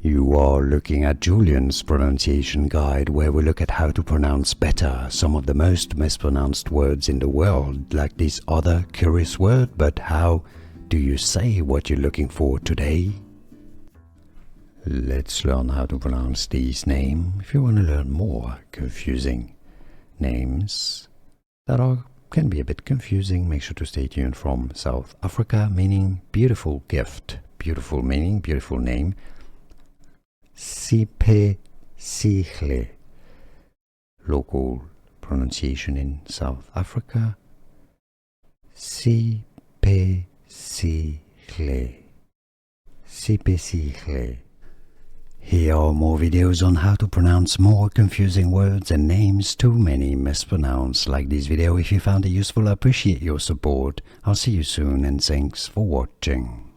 You are looking at Julian's pronunciation guide, where we look at how to pronounce better some of the most mispronounced words in the world, like this other curious word. But how do you say what you're looking for today? Let's learn how to pronounce these names. If you want to learn more confusing names that can be a bit confusing, make sure to stay tuned. From South Africa, meaning beautiful gift, beautiful meaning, beautiful name. Siphesihle, local pronunciation in South Africa. Siphesihle, Siphesihle. Here are more videos on how to pronounce more confusing words and names too many mispronounced. Like this video if you found it useful. I appreciate your support. I'll see you soon and thanks for watching.